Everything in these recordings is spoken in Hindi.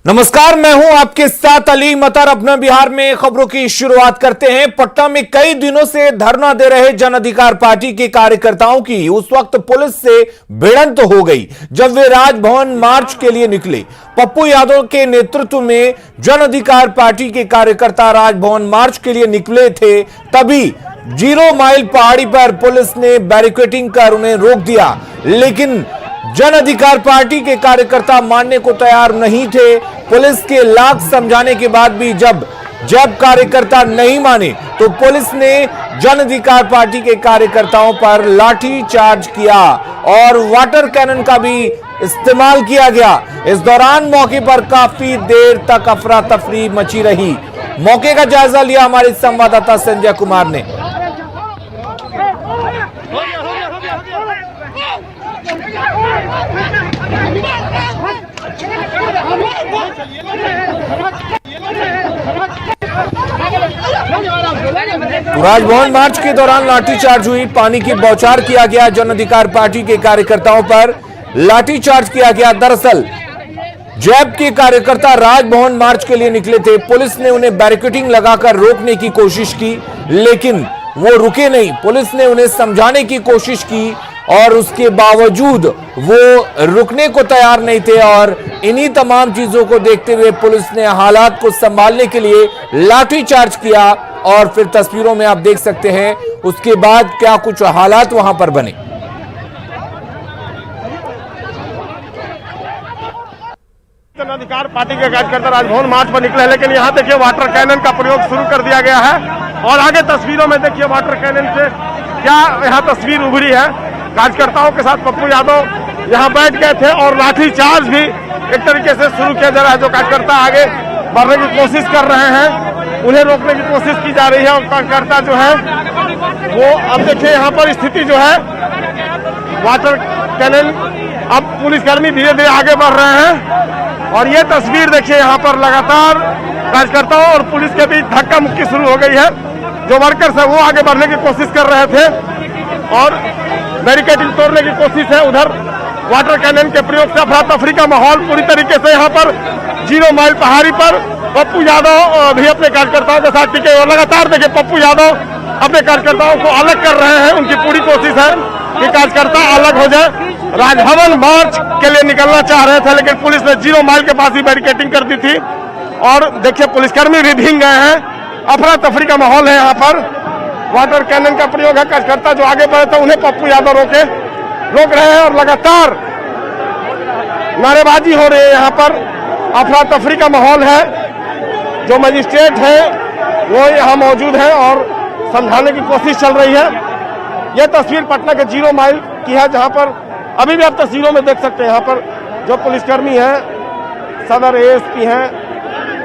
नमस्कार, मैं हूं आपके साथ अली मतर। अपने बिहार में खबरों की शुरुआत करते हैं। पटना में कई दिनों से धरना दे रहे जन अधिकार पार्टी के कार्यकर्ताओं की उस वक्त पुलिस से भिड़ंत हो गई जब वे राजभवन मार्च के लिए निकले। पप्पू यादव के नेतृत्व में जन अधिकार पार्टी के कार्यकर्ता राजभवन मार्च के लिए निकले थे, तभी 0 माइल पहाड़ी पर पुलिस ने बैरिकेडिंग कर उन्हें रोक दिया। लेकिन जन अधिकार पार्टी के कार्यकर्ता मानने को तैयार नहीं थे। पुलिस के लाख समझाने के बाद भी जब कार्यकर्ता नहीं माने तो पुलिस ने जन अधिकार पार्टी के कार्यकर्ताओं पर लाठी चार्ज किया और वाटर कैनन का भी इस्तेमाल किया गया। इस दौरान मौके पर काफी देर तक अफरा तफरी मची रही। मौके का जायजा लिया हमारे संवाददाता संजय कुमार ने। राजभवन मार्च के दौरान लाठीचार्ज हुई, पानी की बौछार किया गया। जन अधिकार पार्टी के कार्यकर्ताओं पर लाठीचार्ज किया गया। दरअसल जैप के कार्यकर्ता राजभवन मार्च के लिए निकले थे। पुलिस ने उन्हें बैरिकेडिंग लगाकर रोकने की कोशिश की, लेकिन वो रुके नहीं। पुलिस ने उन्हें समझाने की कोशिश की और उसके बावजूद वो रुकने को तैयार नहीं थे। और इन्हीं तमाम चीजों को देखते हुए पुलिस ने हालात को संभालने के लिए लाठीचार्ज किया और फिर तस्वीरों में आप देख सकते हैं उसके बाद क्या कुछ हालात वहां पर बने। जन अधिकार पार्टी के कार्यकर्ता राजभवन मार्च पर निकले, लेकिन यहाँ देखिए वाटर कैनन का प्रयोग शुरू कर दिया गया है और आगे तस्वीरों में देखिए वाटर कैनन से क्या यहाँ तस्वीर उभरी है। कार्यकर्ताओं के साथ पप्पू यादव यहाँ बैठ गए थे और लाठी चार्ज भी एक तरीके से शुरू किया जा रहा है। जो कार्यकर्ता आगे बढ़ने की कोशिश कर रहे हैं उन्हें रोकने की कोशिश की जा रही है और कार्यकर्ता जो है वो अब देखिए यहाँ पर स्थिति जो है वाटर कैनन, अब पुलिसकर्मी धीरे धीरे आगे बढ़ रहे हैं और ये तस्वीर देखिए यहाँ पर लगातार कार्यकर्ताओं और पुलिस के बीच धक्का मुक्की शुरू हो गई है। जो वर्कर्स है वो आगे बढ़ने की कोशिश कर रहे थे और बैरिकेडिंग तोड़ने की कोशिश है। उधर वाटर कैनन के प्रयोग से अफरा तफरी का माहौल पूरी तरीके से यहाँ पर 0 माइल पहाड़ी पर पप्पू यादव भी अपने कार्यकर्ताओं के साथ टिके और लगातार देखिए पप्पू यादव अपने कार्यकर्ताओं को अलग कर रहे हैं। उनकी पूरी कोशिश है कि कार्यकर्ता अलग हो जाए। राजभवन मार्च के लिए निकलना चाह रहे थे, लेकिन पुलिस ने 0 माइल के पास ही बैरिकेडिंग कर दी थी और देखिए पुलिसकर्मी भी भीग गए हैं। अफरा तफरी का माहौल है यहाँ पर। वाटर कैनन का प्रयोग है। कार्यकर्ता जो आगे बढ़े थे उन्हें पप्पू यादव रोक रहे हैं और लगातार नारेबाजी हो रही है। यहाँ पर अफरा तफरी का माहौल है। जो मजिस्ट्रेट है वो यहाँ मौजूद है और समझाने की कोशिश चल रही है। यह तस्वीर पटना के 0 माइल की है, जहाँ पर अभी भी आप तस्वीरों में देख सकते हैं यहाँ पर जो पुलिसकर्मी हैं, सदर एएसपी हैं,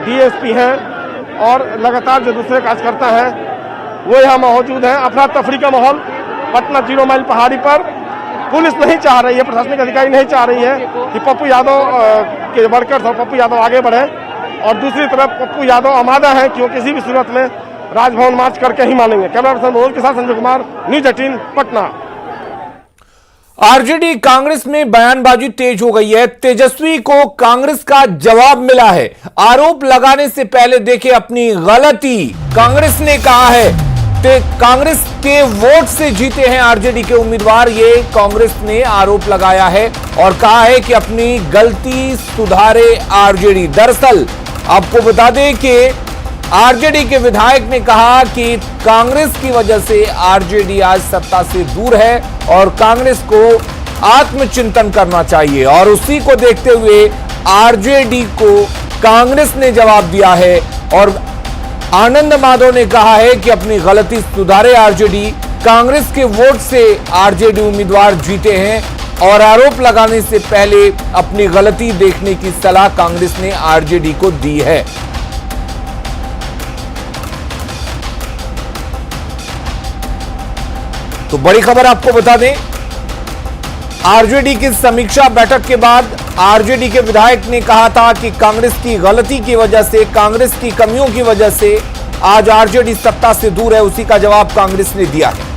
डीएसपी हैं और लगातार जो दूसरे कार्यकर्ता हैं वो यहाँ मौजूद है। अफरा तफरी का माहौल पटना 0 माइल पहाड़ी पर। पुलिस नहीं चाह रही है, प्रशासनिक अधिकारी नहीं चाह रही है कि पप्पू यादव के वर्कर्स और पप्पू यादव आगे बढ़े और दूसरी तरफ पप्पू यादव आमादा है कि वो किसी भी सूरत में राजभवन मार्च करके ही मानेंगे। कैमरा पर्सन मनोज के साथ संजय कुमार, न्यूज 18 पटना। आरजेडी कांग्रेस में बयानबाजी तेज हो गई है। तेजस्वी को कांग्रेस का जवाब मिला है। आरोप लगाने से पहले देखिए अपनी गलती। कांग्रेस ने कहा है कांग्रेस के वोट से जीते हैं आरजेडी के उम्मीदवार, ये कांग्रेस ने आरोप लगाया है और कहा है कि अपनी गलती सुधारे आरजेडी। दरअसल आपको बता दें कि आरजेडी के विधायक ने कहा कि कांग्रेस की वजह से आरजेडी आज सत्ता से दूर है और कांग्रेस को आत्मचिंतन करना चाहिए। और उसी को देखते हुए आरजेडी को कांग्रेस ने जवाब दिया है और आनंद माधव ने कहा है कि अपनी गलती सुधारे आरजेडी। कांग्रेस के वोट से आरजेडी उम्मीदवार जीते हैं और आरोप लगाने से पहले अपनी गलती देखने की सलाह कांग्रेस ने आरजेडी को दी है। तो बड़ी खबर आपको बता दें, आरजेडी की समीक्षा बैठक के बाद आरजेडी के विधायक ने कहा था कि कांग्रेस की गलती की वजह से, कांग्रेस की कमियों की वजह से आज आरजेडी सत्ता से दूर है। उसी का जवाब कांग्रेस ने दिया है।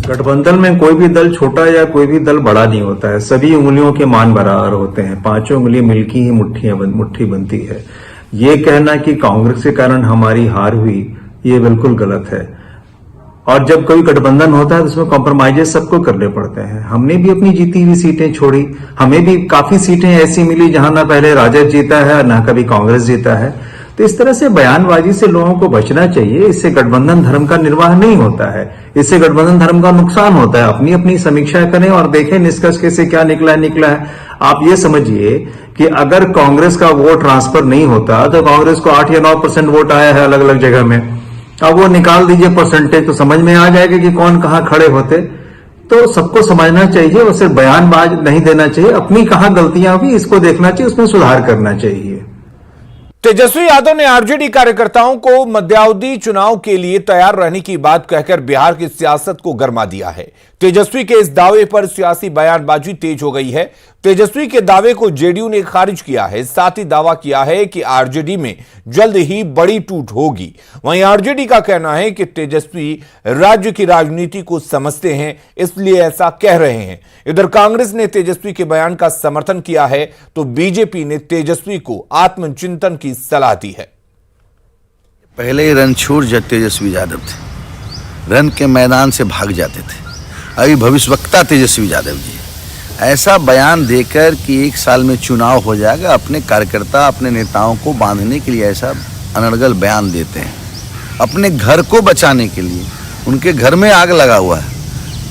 गठबंधन में कोई भी दल छोटा या कोई भी दल बड़ा नहीं होता है। सभी उंगलियों के मान बराबर होते हैं। पांचों उंगली मिलकर ही मुट्ठी बनती है। ये कहना कि कांग्रेस के कारण हमारी हार हुई, ये बिल्कुल गलत है। और जब कोई गठबंधन होता है तो उसमें कॉम्प्रोमाइजेस सबको करने पड़ते हैं। हमने भी अपनी जीती हुई सीटें छोड़ी। हमें भी काफी सीटें ऐसी मिली जहां ना पहले राजद जीता है ना कभी कांग्रेस जीता है। तो इस तरह से बयानबाजी से लोगों को बचना चाहिए। इससे गठबंधन धर्म का निर्वाह नहीं होता है। इससे गठबंधन धर्म का नुकसान होता है। अपनी अपनी समीक्षा करें और देखें निष्कर्ष कैसे क्या निकला है। आप ये समझिए कि अगर कांग्रेस का वोट ट्रांसफर नहीं होता तो कांग्रेस को 8 या 9% वोट आया है अलग अलग जगह में। अब वो निकाल दीजिए परसेंटेज तो समझ में आ जाएगा कि कौन कहां खड़े होते। तो सबको समझना चाहिए और सिर्फ बयानबाज नहीं देना चाहिए। अपनी कहां गलतियां हुई इसको देखना चाहिए, उसमें सुधार करना चाहिए। तेजस्वी यादव ने आरजेडी कार्यकर्ताओं को मध्यावधि चुनाव के लिए तैयार रहने की बात कहकर बिहार की सियासत को गरमा दिया है। तेजस्वी के इस दावे पर सियासी बयानबाजी तेज हो गई है। तेजस्वी के दावे को जेडीयू ने खारिज किया है। साथ ही दावा किया है कि आरजेडी में जल्द ही बड़ी टूट होगी। वहीं आरजेडी का कहना है कि तेजस्वी राज्य की राजनीति को समझते हैं, इसलिए ऐसा कह रहे हैं। इधर कांग्रेस ने तेजस्वी के बयान का समर्थन किया है तो बीजेपी ने तेजस्वी को आत्मचिंतन की सलाह दी है। पहले रणछोड़ तेजस्वी यादव थे, रन के मैदान से भाग जाते थे। अभी भविष्यवक्ता तेजस्वी यादव जी ऐसा बयान देकर कि 1 साल में चुनाव हो जाएगा, अपने कार्यकर्ता अपने नेताओं को बांधने के लिए ऐसा अनर्गल बयान देते हैं। अपने घर को बचाने के लिए उनके घर में आग लगा हुआ है।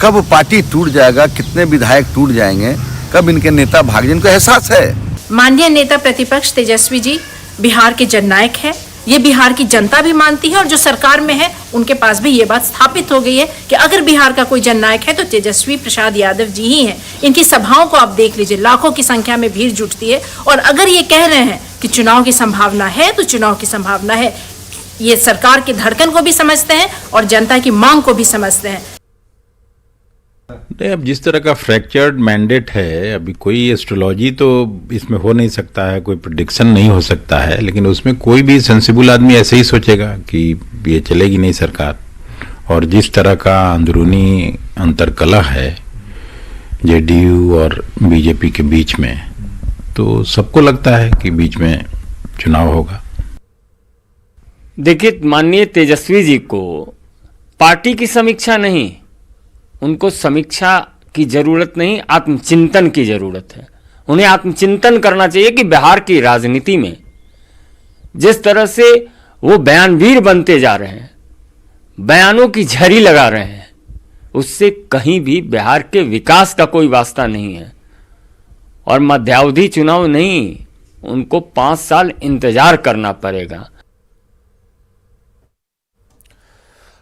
कब पार्टी टूट जाएगा, कितने विधायक टूट जाएंगे, कब इनके नेता भाग जाएंगे, इनको एहसास है। माननीय नेता प्रतिपक्ष तेजस्वी जी बिहार के जननायक है। ये बिहार की जनता भी मानती है और जो सरकार में है उनके पास भी ये बात स्थापित हो गई है कि अगर बिहार का कोई जननायक है तो तेजस्वी प्रसाद यादव जी ही हैं। इनकी सभाओं को आप देख लीजिए, लाखों की संख्या में भीड़ जुटती है। और अगर ये कह रहे हैं कि चुनाव की संभावना है तो चुनाव की संभावना है। ये सरकार की धड़कन को भी समझते हैं और जनता की मांग को भी समझते हैं। अब जिस तरह का फ्रैक्चर्ड मैंडेट है, अभी कोई एस्ट्रोलॉजी तो इसमें हो नहीं सकता है, कोई प्रेडिक्शन नहीं हो सकता है, लेकिन उसमें कोई भी सेंसिबल आदमी ऐसे ही सोचेगा कि ये चलेगी नहीं सरकार। और जिस तरह का अंदरूनी अंतरकलह है जेडीयू और बीजेपी के बीच में, तो सबको लगता है कि बीच में चुनाव होगा। देखिए, माननीय तेजस्वी जी को पार्टी की समीक्षा नहीं, उनको समीक्षा की जरूरत नहीं, आत्मचिंतन की जरूरत है। उन्हें आत्मचिंतन करना चाहिए कि बिहार की राजनीति में जिस तरह से वो बयानवीर बनते जा रहे हैं, बयानों की झड़ी लगा रहे हैं, उससे कहीं भी बिहार के विकास का कोई वास्ता नहीं है। और मध्यावधि चुनाव नहीं, उनको 5 साल इंतजार करना पड़ेगा।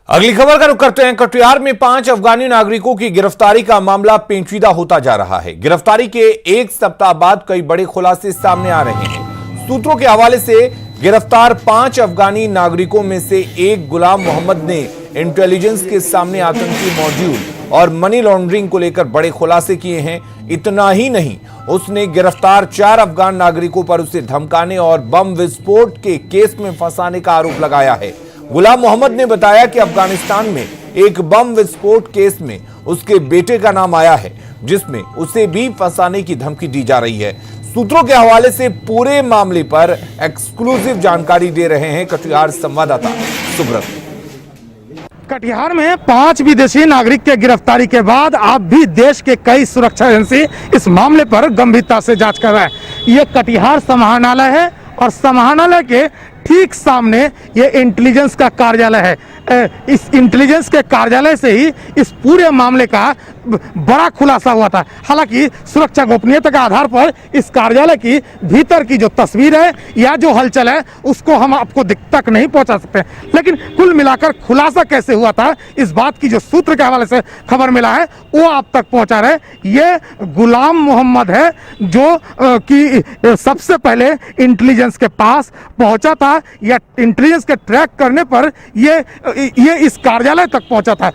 अगली खबर का रुख करते हैं। कटिहार में 5 अफगानी नागरिकों की गिरफ्तारी का मामला पेचीदा होता जा रहा है। गिरफ्तारी के 1 सप्ताह बाद कई बड़े खुलासे सामने आ रहे हैं। सूत्रों के हवाले से गिरफ्तार 5 अफगानी नागरिकों में से एक गुलाम मोहम्मद ने इंटेलिजेंस के सामने आतंकी मॉड्यूल और मनी लॉन्ड्रिंग को लेकर बड़े खुलासे किए हैं। इतना ही नहीं, उसने गिरफ्तार 4 अफगान नागरिकों पर उसे धमकाने और बम विस्फोट के केस में फंसाने का आरोप लगाया है। गुलाम मोहम्मद ने बताया कि अफगानिस्तान में एक बम विस्फोट केस में उसके बेटे का नाम आया है, जिसमें उसे भी फंसाने की धमकी दी जा रही है। सूत्रों के हवाले से पूरे मामले पर एक्सक्लूसिव जानकारी दे रहे हैं कटिहार संवाददाता सुब्रत। कटिहार में 5 विदेशी नागरिक के गिरफ्तारी के बाद अब भी देश के कई सुरक्षा एजेंसी इस मामले पर गंभीरता से जांच कर रहा है। ये कटिहार समाहरणालय है और समाहरणालय के ठीक सामने ये इंटेलिजेंस का कार्यालय है। इस इंटेलिजेंस के कार्यालय से ही इस पूरे मामले का बड़ा खुलासा हुआ था। हालांकि सुरक्षा गोपनीयता के आधार पर इस कार्यालय की भीतर की जो तस्वीर है या जो हलचल है उसको हम आपको तक नहीं पहुंचा सकते, लेकिन कुल मिलाकर खुलासा कैसे हुआ था इस बात की जो सूत्र के हवाले से खबर मिला है वो आप तक पहुंचा रहे। ये गुलाम मोहम्मद है जो कि सबसे पहले इंटेलिजेंस के पास पहुंचा था, या इंटेलिजेंस के ट्रैक करने पर ये ये इस कार्यालय तक पहुंचा था।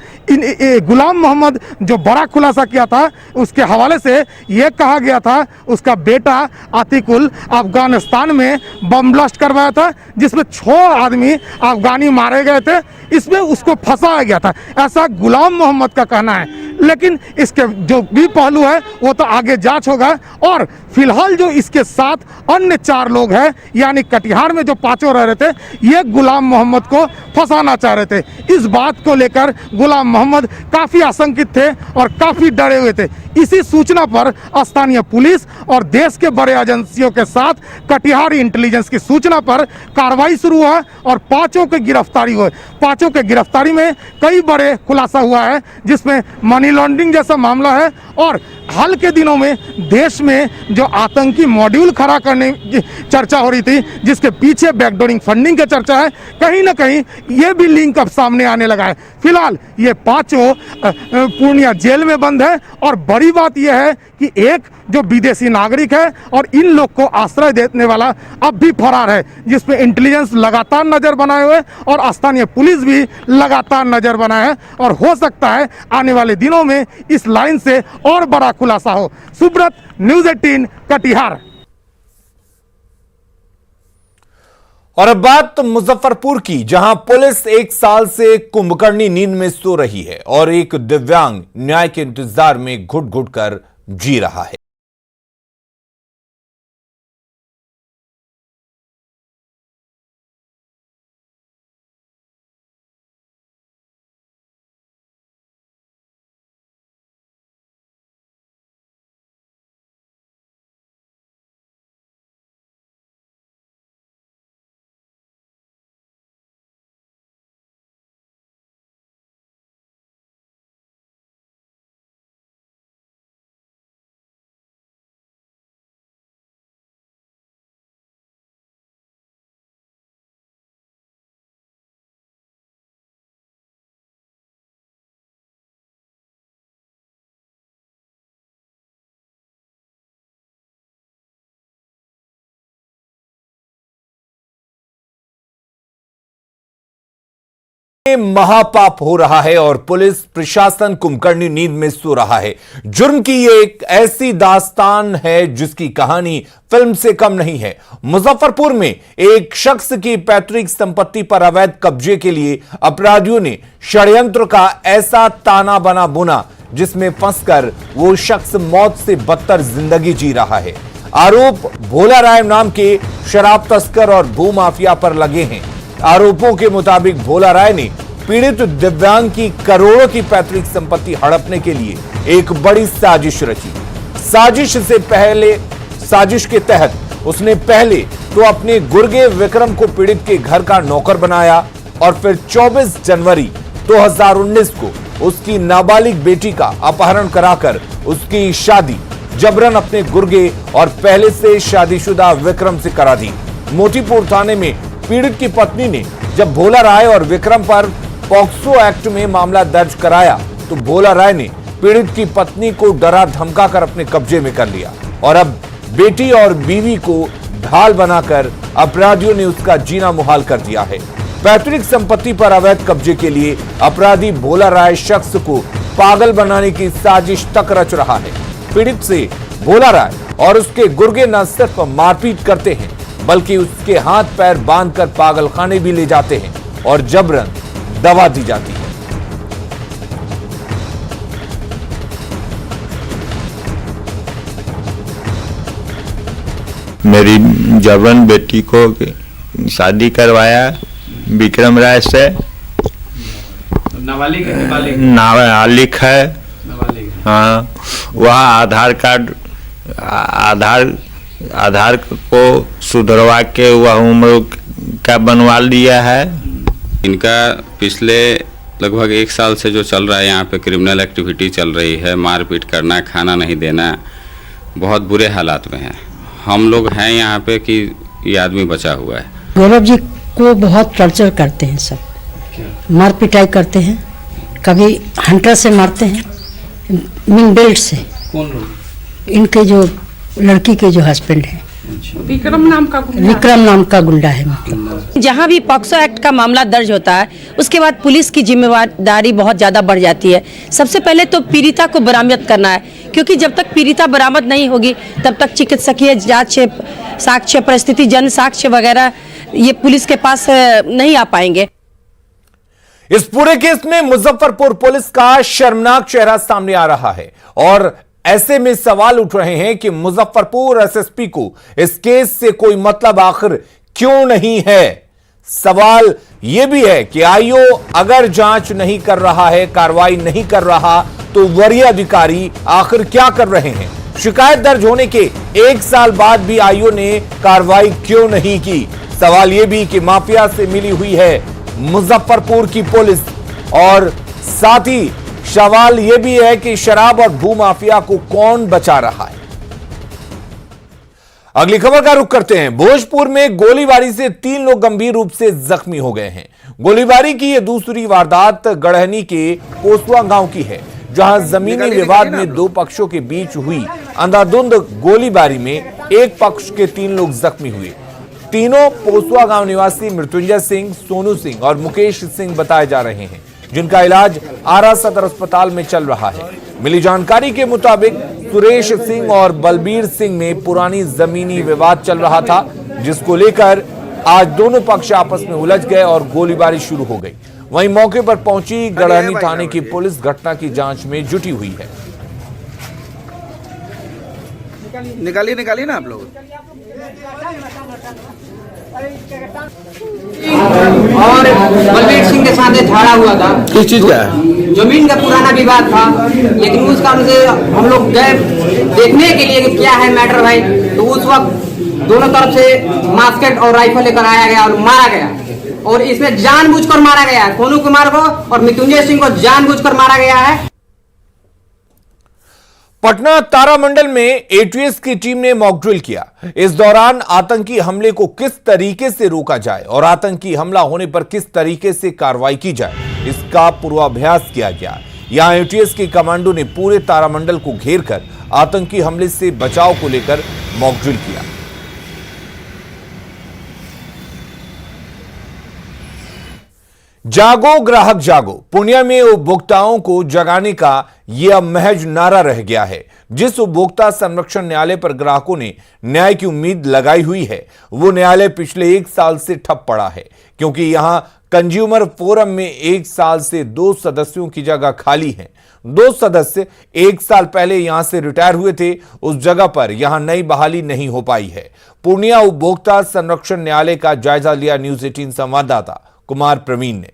गुलाम मोहम्मद जो बड़ा खुलासा किया था, उसके हवाले से ये कहा गया था उसका बेटा आतिकुल अफगानिस्तान में बम ब्लास्ट करवाया था, जिसमें 6 आदमी अफगानी मारे गए थे, इसमें उसको फंसाया गया था, ऐसा गुलाम मोहम्मद का कहना है। लेकिन इसके जो भी पहलू है वो तो आगे जांच होगा। और फिलहाल जो इसके साथ अन्य 4 लोग हैं, यानी कटिहार में जो 5 रह रहे थे, ये गुलाम मोहम्मद को फंसाना चाह रहे थे। इस बात को लेकर गुलाम मोहम्मद काफी आशंकित थे और काफी डरे हुए थे। इसी सूचना पर स्थानीय पुलिस और देश के बड़े एजेंसियों के साथ कटिहार इंटेलिजेंस की सूचना पर कार्रवाई शुरू हुआ और 5 की गिरफ्तारी हुई। 5 के गिरफ्तारी में कई बड़े खुलासा हुआ है, जिसमें मनी लॉन्ड्रिंग जैसा मामला है। और हाल के दिनों में देश में जो आतंकी मॉड्यूल खड़ा करने की चर्चा हो रही थी, जिसके पीछे बैकडोरिंग फंडिंग की चर्चा है, कहीं ना कहीं ये भी लिंक अब सामने आने लगा है। फिलहाल ये 5 पूर्णिया जेल में बंद है और बड़ी बात यह है कि एक जो विदेशी नागरिक है और इन लोग को आश्रय देने वाला अब भी फरार है, जिसपे इंटेलिजेंस लगातार नजर बनाए हुए और स्थानीय पुलिस भी लगातार नजर बनाए है। और हो सकता है आने वाले दिनों में इस लाइन से और बड़ा खुलासा हो। सुब्रत, न्यूज़ 18 कटिहार। और अब बात मुजफ्फरपुर की, जहां पुलिस 1 साल से कुंभकर्णी नींद में सो रही है और एक दिव्यांग न्याय के इंतजार में घुट घुट कर जी रहा है। महापाप हो रहा है और पुलिस प्रशासन कुंभकर्णी नींद में सो रहा है। जुर्म की ये एक ऐसी दास्तान है जिसकी कहानी फिल्म से कम नहीं है। मुजफ्फरपुर में एक शख्स की पैतृक संपत्ति पर अवैध कब्जे के लिए अपराधियों ने षड्यंत्र का ऐसा ताना बना बुना, जिसमें फंसकर वो शख्स मौत से बदतर जिंदगी जी रहा है। आरोप भोला राय नाम के शराब तस्कर और भूमाफिया पर लगे हैं। आरोपों के मुताबिक भोला राय ने पीड़ित दिव्यांग की करोड़ों की पैतृक संपत्ति हड़पने के लिए एक बड़ी साजिश रची। साजिश के तहत उसने पहले तो अपने गुर्गे विक्रम को पीड़ित के घर का नौकर बनाया और फिर 24 जनवरी 2019 को उसकी नाबालिग बेटी का अपहरण कराकर उसकी शादी जबरन अपने गुर्गे और पहले से शादीशुदा विक्रम से करा दी। मोतीपुर थाने में पीड़ित की पत्नी ने जब भोला राय और विक्रम पर पॉक्सो एक्ट में मामला दर्ज कराया तो भोला राय ने पीड़ित की पत्नी को डरा धमकाकर अपने कब्जे में कर लिया और अब बेटी और बीवी को ढाल बनाकर अपराधियों ने उसका जीना मुहाल कर दिया है। पैतृक संपत्ति पर अवैध कब्जे के लिए अपराधी भोला राय शख्स को पागल बनाने की साजिश तक रच रहा है। पीड़ित से भोला राय और उसके गुर्गे न सिर्फ मारपीट करते हैं बल्कि उसके हाथ पैर बांधकर पागलखाने भी ले जाते हैं और जबरन दवा दी जाती है। मेरी जबरन बेटी को शादी करवाया विक्रम राय से। नाबालिग है। हाँ, वह आधार को सुधरवा के वह उम्र का बनवा लिया है। इनका पिछले लगभग 1 साल से जो चल रहा है, यहाँ पे क्रिमिनल एक्टिविटी चल रही है, मारपीट करना, खाना नहीं देना, बहुत बुरे हालात में है। हम लोग हैं यहाँ पे कि ये आदमी बचा हुआ है। गौरव जी को बहुत टॉर्चर करते हैं, सब मार पिटाई करते हैं, कभी हंटर से मारते हैं, मिन बेल्ट से। कौन लोग? इनके जो लड़की के जो हस्बैंड हैं। विक्रम नाम का गुंडा है। मतलब जहाँ भी पॉक्सो एक्ट का मामला दर्ज होता है उसके बाद पुलिस की जिम्मेदारी बहुत ज़्यादा बढ़ जाती है। सबसे पहले तो पीड़िता को बरामद करना है, क्योंकि जब तक पीड़िता बरामद नहीं होगी तब तक चिकित्सकीय जांच, साक्ष्य, परिस्थिति जन साक्ष्य वगैरह ये पुलिस के पास नहीं आ पाएंगे। इस पूरे केस में मुजफ्फरपुर पुलिस का शर्मनाक चेहरा सामने आ रहा है और ऐसे में सवाल उठ रहे हैं कि मुजफ्फरपुर एसएसपी को इस केस से कोई मतलब आखिर क्यों नहीं है। सवाल यह भी है कि आईओ अगर जांच नहीं कर रहा है, कार्रवाई नहीं कर रहा, तो वरीय अधिकारी आखिर क्या कर रहे हैं। शिकायत दर्ज होने के 1 साल बाद भी आईओ ने कार्रवाई क्यों नहीं की। सवाल यह भी कि माफिया से मिली हुई है मुजफ्फरपुर की पुलिस, और साथ ही सवाल यह भी है कि शराब और भूमाफिया को कौन बचा रहा है। अगली खबर का रुख करते हैं। भोजपुर में गोलीबारी से 3 लोग गंभीर रूप से जख्मी हो गए हैं। गोलीबारी की यह दूसरी वारदात गढ़हनी के पोसवा गांव की है, जहां जमीनी विवाद में 2 पक्षों के बीच हुई अंधाधुंध गोलीबारी में एक पक्ष के 3 लोग जख्मी हुए। तीनों पोसवा गांव निवासी मृत्युंजय सिंह, सोनू सिंह और मुकेश सिंह बताए जा रहे हैं, जिनका इलाज आरा सदर अस्पताल में चल रहा है। मिली जानकारी के मुताबिक सुरेश सिंह और बलबीर सिंह में पुरानी जमीनी विवाद चल रहा था, जिसको लेकर आज दोनों पक्ष आपस में उलझ गए और गोलीबारी शुरू हो गई। वहीं मौके पर पहुंची गढ़हनी थाने की पुलिस घटना की जांच में जुटी हुई है। निकालिए ना आप लोग। और बलबीर सिंह के साथ झगड़ा हुआ था। किस चीज का? जमीन का पुराना विवाद था, लेकिन उस कारण से हम लोग गए देखने के लिए कि क्या है मैटर भाई। तो उस वक्त दोनों तरफ से मास्केट और राइफल लेकर आया गया और मारा गया, और इसमें जानबूझकर मारा गया है। सोनू कुमार को और मृत्युंजय सिंह को जानबूझकर मारा गया है। पटना तारामंडल में एटीएस की टीम ने मॉक ड्रिल किया। इस दौरान आतंकी हमले को किस तरीके से रोका जाए और आतंकी हमला होने पर किस तरीके से कार्रवाई की जाए, इसका पूर्वाभ्यास किया गया। यहां एटीएस के कमांडो ने पूरे तारामंडल को घेर कर आतंकी हमले से बचाव को लेकर मॉक ड्रिल किया। जागो ग्राहक जागो, पूर्णिया में उपभोक्ताओं को जगाने का यह अब महज नारा रह गया है। जिस उपभोक्ता संरक्षण न्यायालय पर ग्राहकों ने न्याय की उम्मीद लगाई हुई है, वो न्यायालय पिछले 1 साल से ठप पड़ा है, क्योंकि यहां कंज्यूमर फोरम में 1 साल से 2 सदस्यों की जगह खाली है। 2 सदस्य 1 साल पहले यहां से रिटायर हुए थे, उस जगह पर यहां नई बहाली नहीं हो पाई है। पूर्णिया उपभोक्ता संरक्षण न्यायालय का जायजा लिया न्यूज 18 संवाददाता कुमार प्रवीण ने।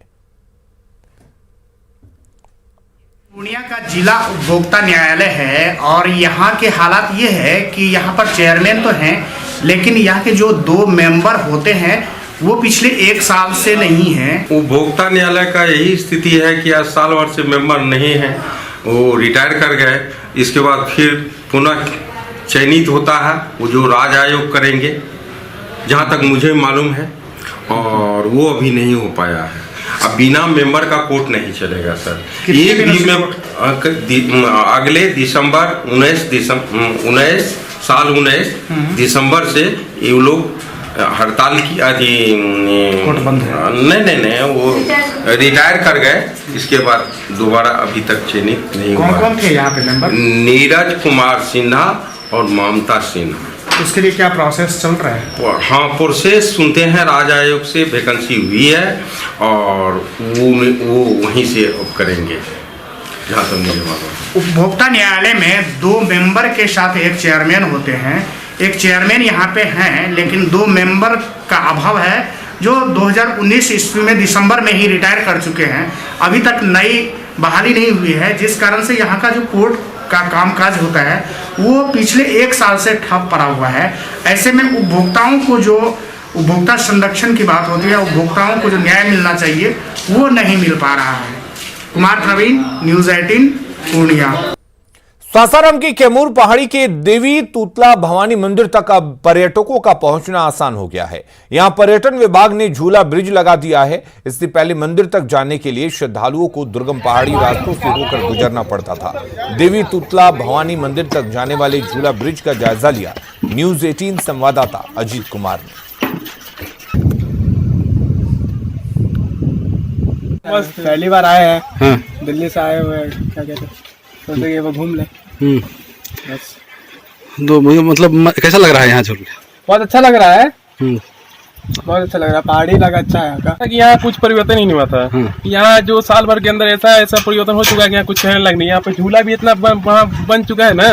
पूर्णिया का जिला उपभोक्ता न्यायालय है और यहाँ के हालात ये है कि यहाँ पर चेयरमैन तो हैं, लेकिन यहाँ के जो 2 मेंबर होते हैं वो पिछले 1 साल से नहीं हैं। उपभोक्ता न्यायालय का यही स्थिति है कि आज साल भर से मेंबर नहीं है, वो रिटायर कर गए। इसके बाद फिर पुनः चयनित होता है, वो जो राज्य आयोग करेंगे, जहाँ तक मुझे मालूम है, और वो अभी नहीं हो पाया है। अब बिना मेंबर का कोर्ट नहीं चलेगा सर। एक भी में अगले दिसंबर 19 दिसंबर से ये लोग हड़ताल की कोर्ट बंद है। नहीं वो रिटायर कर गए, इसके बाद दोबारा अभी तक चयनित नहीं हुआ। कौन थे यहाँ पे मेंबर? नीरज कुमार सिन्हा और ममता सिन्हा। उसके लिए क्या प्रोसेस चल रहा है? हाँ, प्रोसेस सुनते हैं राज्य आयोग से वैकेंसी हुई है और वो वहीं से अब करेंगे, जहाँ तक मुझे मालूम। उपभोक्ता न्यायालय में 2 मेंबर के साथ एक चेयरमैन होते हैं। एक चेयरमैन यहाँ पे हैं, लेकिन 2 मेंबर का अभाव है, जो 2019 ईस्वी में दिसंबर में ही रिटायर कर चुके हैं। अभी तक नई बहाली नहीं हुई है, जिस कारण से यहाँ का जो कोर्ट का कामकाज होता है वो पिछले 1 साल से ठप पड़ा हुआ है। ऐसे में उपभोक्ताओं को जो उपभोक्ता संरक्षण की बात होती है, उपभोक्ताओं को जो न्याय मिलना चाहिए वो नहीं मिल पा रहा है। कुमार प्रवीण, न्यूज 18 पूर्णिया। सासाराम की कैमूर पहाड़ी के देवी तूतला भवानी मंदिर तक अब पर्यटकों का पहुंचना आसान हो गया है। यहां पर्यटन विभाग ने झूला ब्रिज लगा दिया है। इससे पहले मंदिर तक जाने के लिए श्रद्धालुओं को दुर्गम पहाड़ी रास्तों से होकर गुजरना पड़ता था। देवी तूतला भवानी मंदिर तक जाने वाले झूला ब्रिज का जायजा लिया न्यूज 18 संवाददाता अजीत कुमार ने। बस पहली बार आए हैं। हाँ। दिल्ली से आए हुए हैं, क्या कहते हैं, सोचे कि वो घूम ले। बस तो मतलब कैसा लग रहा है यहाँ छोड़ के? बहुत अच्छा लग रहा है। बहुत अच्छा लग रहा है, पहाड़ी इलाका अच्छा है यहाँ का। यहाँ कुछ परिवर्तन ही नहीं हुआ था। यहाँ जो साल भर के अंदर ऐसा परिवर्तन हो चुका है कि यहाँ कुछ कहने लग नहीं। यहाँ पे झूला भी इतना बन चुका है ना,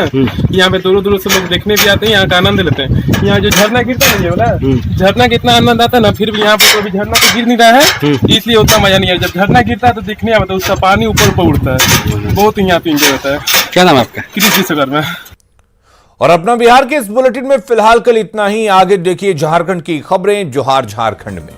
यहाँ पे दूर दूर से लोग देखने भी आते हैं, यहाँ का आनंद लेते हैं। यहाँ जो झरना गिरता नहीं है ना, झरना का इतना आनंद आता है ना, फिर भी यहाँ पे कभी झरना तो गिर नहीं रहा है, इसलिए उतना मजा नहीं है। जब झरना गिरता है तो दिखने आता है, उसका पानी ऊपर उड़ता है, बहुत यहाँ पे इंजॉय होता है। क्या नाम है आपका? कृषि सगर में। और अपना बिहार के इस बुलेटिन में फिलहाल कल इतना ही। आगे देखिए झारखंड की खबरें जोहार झारखंड में।